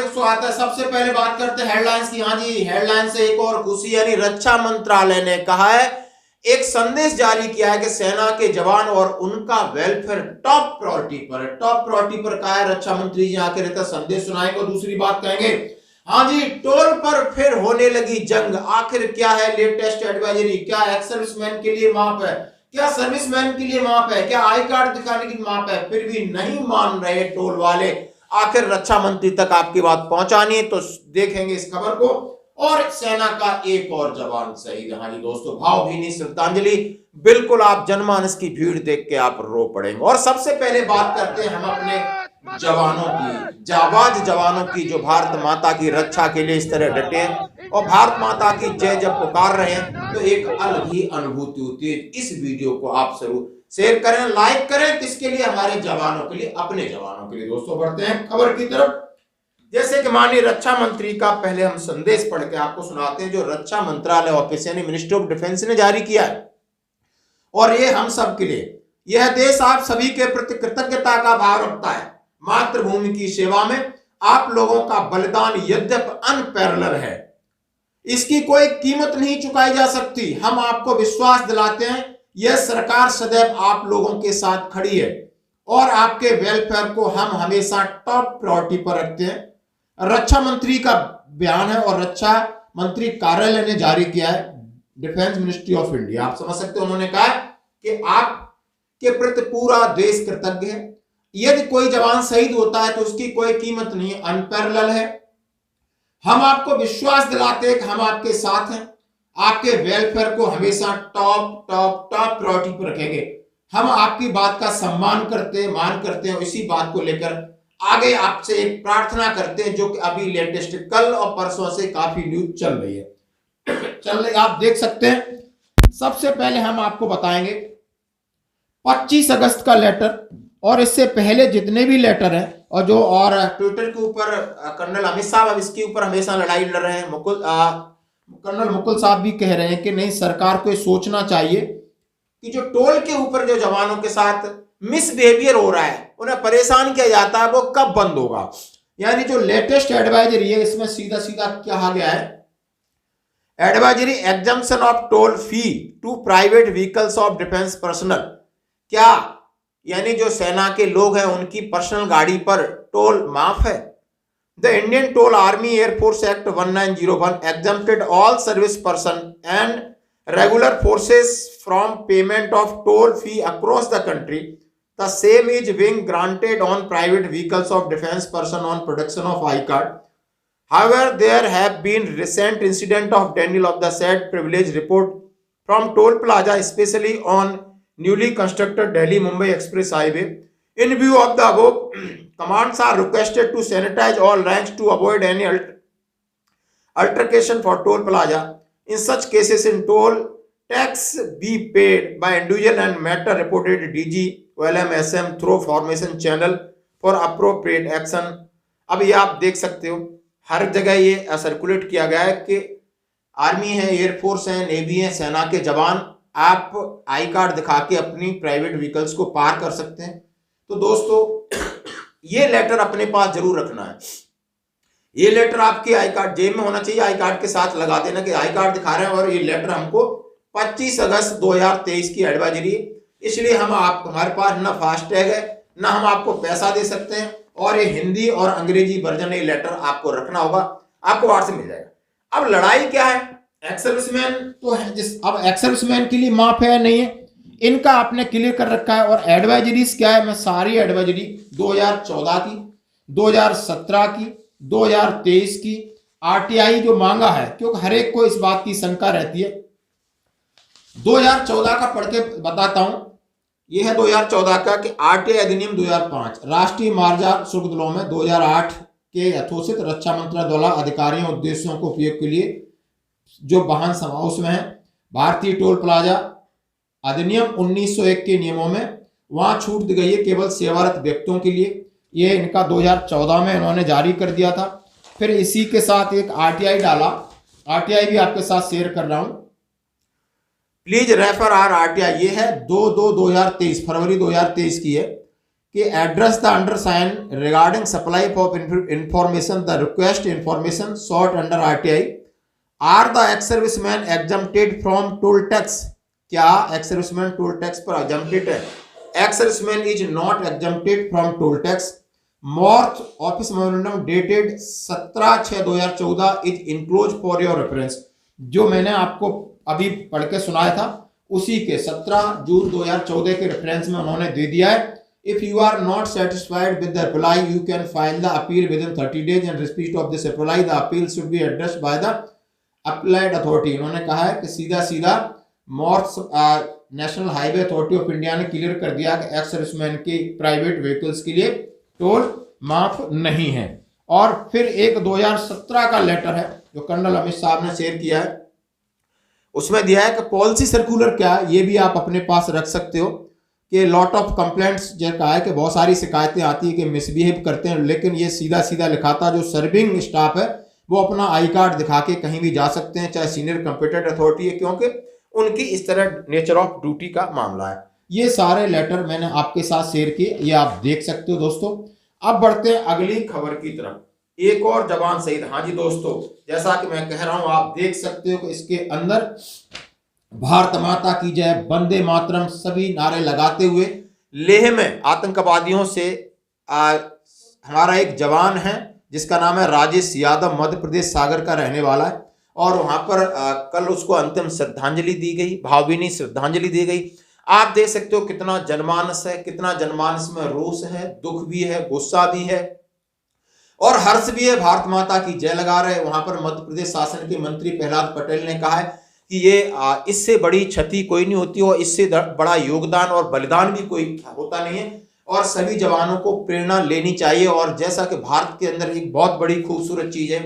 हार्दिक स्वागत है। सबसे पहले बात करते हैं हेडलाइंस की। हाँ जी, हेडलाइन से एक और खुशी, यानी रक्षा मंत्रालय ने कहा है, एक संदेश जारी किया है कि सेना के जवान और उनका वेलफेयर टॉप प्रायोरिटी पर है। टॉप प्रायोरिटी पर कहा है रक्षा मंत्री जी, आके रहता संदेश सुनाएंगे। और दूसरी बात कहेंगे, हाँ जी, टोल पर फिर होने लगी जंग, आखिर क्या है लेटेस्ट एडवाइजरी? क्या एक्स सर्विसमैन के लिए माफ है? क्या सर्विसमैन के लिए माफ है? क्या आई कार्ड दिखाने की माफ है? फिर भी नहीं मान रहे टोल वाले। आखिर रक्षा मंत्री तक आपकी बात पहुंचानी है, तो देखेंगे इस खबर को। और सेना का एक और जवान शहीद। हाँ जी दोस्तों, भावभीनी श्रद्धांजलि। बिल्कुल आप जनमानस की भीड़ देख के आप रो पड़ेंगे। और सबसे पहले बात करते हैं हम अपने जवानों की, जाबाज जवानों की, जो भारत माता की रक्षा के लिए इस तरह डटे हैं और भारत माता की जय जब पुकार रहे हैं, तो एक अलग ही अनुभूति होती है। इस वीडियो को आप जरूर शेयर करें, लाइक करें। किसके लिए? हमारे जवानों के लिए, अपने जवानों के लिए। दोस्तों बढ़ते हैं खबर की तरफ। जैसे कि माननीय रक्षा मंत्री का पहले हम संदेश पढ़ के आपको सुनाते हैं, जो रक्षा मंत्रालय ऑफिस यानी मिनिस्ट्री ऑफ डिफेंस ने जारी किया है। और ये हम सब के लिए, यह देश आप सभी के प्रति कृतज्ञता का भाव रखता है। मातृभूमि की सेवा में आप लोगों का बलिदान यद्यपि अनपैरेलल है, इसकी कोई कीमत नहीं चुकाई जा सकती। हम आपको विश्वास दिलाते हैं, यह सरकार सदैव आप लोगों के साथ खड़ी है और आपके वेलफेयर को हम हमेशा टॉप प्रायोरिटी पर रखते हैं। रक्षा मंत्री का बयान है और रक्षा मंत्री कार्यालय ने जारी किया है, डिफेंस मिनिस्ट्री ऑफ इंडिया। आप समझ सकते हो, उन्होंने कहा कि आपके प्रति पूरा देश कृतज्ञ है। यदि कोई जवान शहीद होता है तो उसकी कोई कीमत नहीं, अनपैरेलल है। हम आपको विश्वास दिलाते हैं कि हम आपके साथ हैं, आपके वेलफेयर को हमेशा टॉप टॉप टॉप प्रायोरिटी पर रखेंगे। हम आपकी बात का सम्मान करते हैं, मान करते हैं। इसी बात को लेकर आगे आपसे एक प्रार्थना करते हैं, जो कि अभी लेटेस्ट कल और परसों से काफी न्यूज चल रही है, आप देख सकते हैं। सबसे पहले हम आपको बताएंगे 25 अगस्त का लेटर, और इससे पहले जितने भी लेटर हैं, और जो और ट्विटर के ऊपर कर्नल अमित साहब अब इसके ऊपर हमेशा लड़ाई लड़ रहे हैं। कर्नल मुकुल साहब भी कह रहे हैं कि नहीं, सरकार को सोचना चाहिए कि जो टोल के ऊपर जो जवानों के साथ मिसबिहेवियर हो रहा है, उन्हें परेशान किया जाता है, वो कब बंद होगा। यानी जो लेटेस्ट एडवाइजरी है, इसमें सीधा सीधा कहा गया है, advisory exemption of toll fee to private vehicles of defence personnel. क्या यानी जो सेना के लोग हैं उनकी पर्सनल गाड़ी पर टोल माफ है? The Indian toll army air force act 1901 exempted all service person and regular forces from payment of toll fee across the country. The same is being granted on private vehicles of defense person on production of I-card. However, there have been recent incident of denial of the said privilege report from toll plaza, especially on newly constructed Delhi-Mumbai Express Highway. In view of the above, commands are requested to sanitize all ranks to avoid any altercation for toll plaza. In such cases, in toll tax be paid by individual and matter reported DG OLM SM through formation channel for appropriate action. अब ये आप देख सकते हो, हर जगह ये circulate किया गया है कि आर्मी है, एयरफोर्स है, नेवी है, सेना के जवान आप आई कार्ड दिखा के अपनी प्राइवेट व्हीकल्स को पार कर सकते हैं। तो दोस्तों ये लेटर अपने पास जरूर रखना है। ये लेटर आपके आई कार्ड जेब में होना चाहिए, आई कार्ड के साथ लगा देना कि आई कार्ड दिखा रहे हैं और ये लेटर हमको 25 अगस्त 2023 की एडवाइजरी है। इसलिए हम आप हमारे पास ना फास्टैग है, ना हम आपको पैसा दे सकते हैं, और ये हिंदी और अंग्रेजी वर्जन ये लेटर आपको रखना होगा, आपको व्हाट्सएप मिल जाएगा। अब लड़ाई क्या है? एक्स सर्विसमैन तो है, अब एक्स सर्विसमैन के लिए माफ है या नहीं है, इनका आपने क्लियर कर रखा है। और एडवाइजरीज क्या है, मैं सारी एडवाइजरी 2014 की, 2017 की, 2023 की आरटीआई जो मांगा है, क्योंकि हर एक को इस बात की शंका रहती है। 2014 का पढ़ के बताता हूं। यह है 2014 का कि आरटीआई अधिनियम 2005 राष्ट्रीय मार्ग शुल्क दलों में 2008 के यथोचित रक्षा मंत्रालय द्वारा अधिकारियों उद्देश्यों को उपयोग के लिए जो वाहन समावेश में है, भारतीय टोल प्लाजा अधिनियम 1901 के नियमों में वहां छूट दी गई है केवल सेवारत व्यक्तियों के लिए। ये इनका 2014 में इन्होंने जारी कर दिया था। फिर इसी के साथ एक आरटीआई डाला, आरटीआई भी आपके साथ शेयर कर रहा हूं, प्लीज रेफर आर आरटीआई। ये है 2/2/2023 फरवरी 2023 की है कि address the undersign regarding supply of information the request information sought under RTI are the ex serviceman exempted from toll tax. क्या एक्स सर्विसमैन टोल टैक्स पर एग्जम्प्टेड है? Ex serviceman is not exempted from toll tax. MoRTH office memorandum dated 17/6/2014 is enclose for your reference. जो मैंने आपको अभी पढ़ के सुनाया था उसी के 17 जून 2014 के रेफरेंस में उन्होंने दे दिया है। If you are not satisfied with the reply you can file the appeal within 30 days in respect of this reply the appeal should be addressed by the applied authority. उन्होंने कहा है कि सीधा सीधा MoRTH National Highway Authority of India ने clear कर दिया कि एक्स सर्विसमैन के प्राइवेट व्हीकल्स के लिए टोल माफ नहीं है। और फिर एक 2017 का लेटर है जो कर्नल अमित साहब ने शेयर किया है, उसमें दिया है कि पॉलिसी सर्कुलर क्या है ये भी आप अपने पास रख सकते हो कि लॉट ऑफ कंप्लेंट्स जो कहा है कि बहुत सारी शिकायतें आती है कि मिसबिहेव करते हैं, लेकिन ये सीधा सीधा लिखा था जो सर्विंग स्टाफ है वो अपना आई कार्ड दिखा के कहीं भी जा सकते हैं, चाहे सीनियर कंपिटेंट अथॉरिटी है, क्योंकि उनकी इस तरह नेचर ऑफ ड्यूटी का मामला है। ये सारे लेटर मैंने आपके साथ शेयर किए, ये आप देख सकते हो दोस्तों। अब बढ़ते हैं अगली खबर की तरफ। एक और जवान शहीद। हाँ जी दोस्तों, जैसा कि मैं कह रहा हूं आप देख सकते हो कि इसके अंदर भारत माता की जय, वंदे मातरम सभी नारे लगाते हुए लेह में आतंकवादियों से हमारा एक जवान है जिसका नाम है राजेश यादव, मध्य प्रदेश सागर का रहने वाला है, और वहां पर कल उसको अंतिम श्रद्धांजलि दी गई, भावभीनी श्रद्धांजलि दी गई। आप देख सकते हो कितना जनमानस है, कितना जनमानस में रोष है, दुख भी है, गुस्सा भी है और हर्ष भी है। भारत माता की जय लगा रहे। वहां पर मध्य प्रदेश शासन के मंत्री प्रहलाद पटेल ने कहा है कि ये इससे बड़ी क्षति कोई नहीं होती और इससे बड़ा योगदान और बलिदान भी कोई होता नहीं है और सभी जवानों को प्रेरणा लेनी चाहिए। और जैसा कि भारत के अंदर एक बहुत बड़ी खूबसूरत चीज है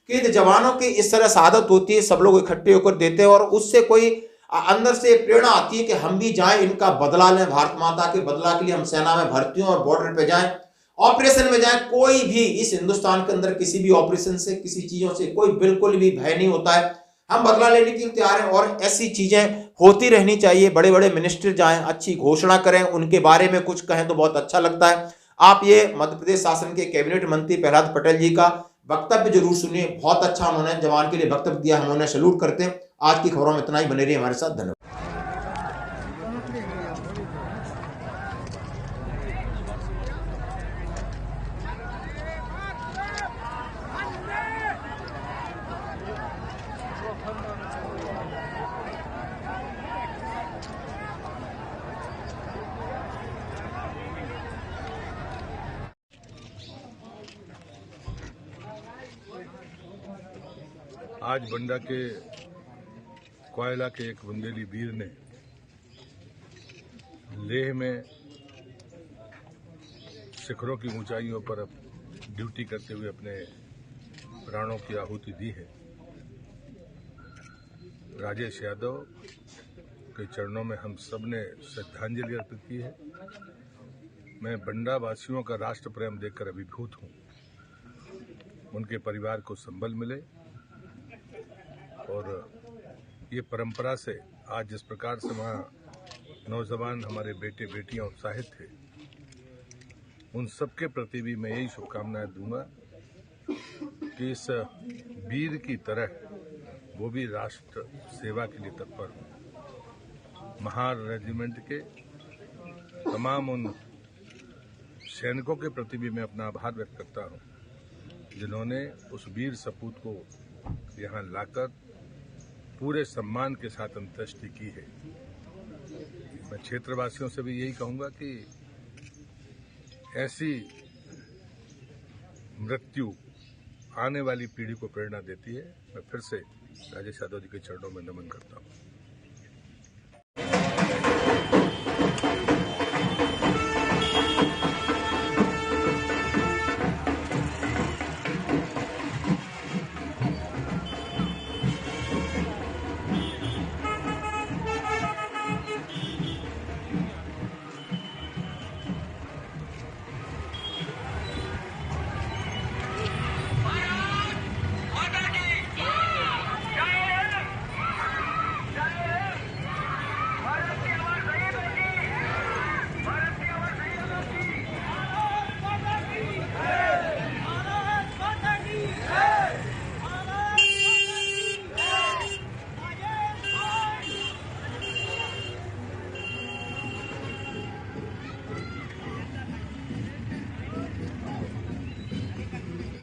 कि जवानों की इस तरह शहादत होती है, सब लोग इकट्ठे होकर देते हैं और उससे कोई अंदर से प्रेरणा आती है कि हम भी जाएं, इनका बदला लें, भारत माता के बदला के लिए हम सेना में भर्ती हों और बॉर्डर पे जाएं, ऑपरेशन में जाएं। कोई भी इस हिंदुस्तान के अंदर किसी भी ऑपरेशन से, किसी चीजों से कोई बिल्कुल भी भय नहीं होता है। हम बदला लेने के लिए तैयार हैं और ऐसी चीजें होती रहनी चाहिए। बड़े बड़े मिनिस्टर जाएं, अच्छी घोषणा करें, उनके बारे में कुछ कहें तो बहुत अच्छा लगता है। आप ये मध्य प्रदेश शासन के कैबिनेट मंत्री प्रहलाद पटेल जी का वक्तव्य जरूर सुनिए, बहुत अच्छा उन्होंने जवान के लिए वक्तव्य दिया, हम उन्हें सैल्यूट करते हैं। आज की खबरों में इतना ही, बने रहिए हमारे साथ, धन्यवाद। आज बंडा के कोयला के एक बुंदेली वीर ने लेह में शिखरों की ऊंचाइयों पर ड्यूटी करते हुए अपने प्राणों की आहुति दी है। राजेश यादव के चरणों में हम सब ने श्रद्धांजलि अर्पित की है। मैं बंडा वासियों का राष्ट्र प्रेम देखकर अभिभूत हूं। उनके परिवार को संबल मिले और ये परंपरा से आज जिस प्रकार से वहाँ नौजवान हमारे बेटे बेटियां उत्साहित थे, उन सबके प्रति भी मैं यही शुभकामनाएं दूंगा कि इस वीर की तरह वो भी राष्ट्र सेवा के लिए तत्पर हो। महार रेजिमेंट के तमाम उन सैनिकों के प्रति भी मैं अपना आभार व्यक्त करता हूं जिन्होंने उस वीर सपूत को यहाँ लाकर पूरे सम्मान के साथ अंत्येष्टि की है। मैं क्षेत्रवासियों से भी यही कहूंगा कि ऐसी मृत्यु आने वाली पीढ़ी को प्रेरणा देती है। मैं फिर से राजेश यादव जी के चरणों में नमन करता हूं।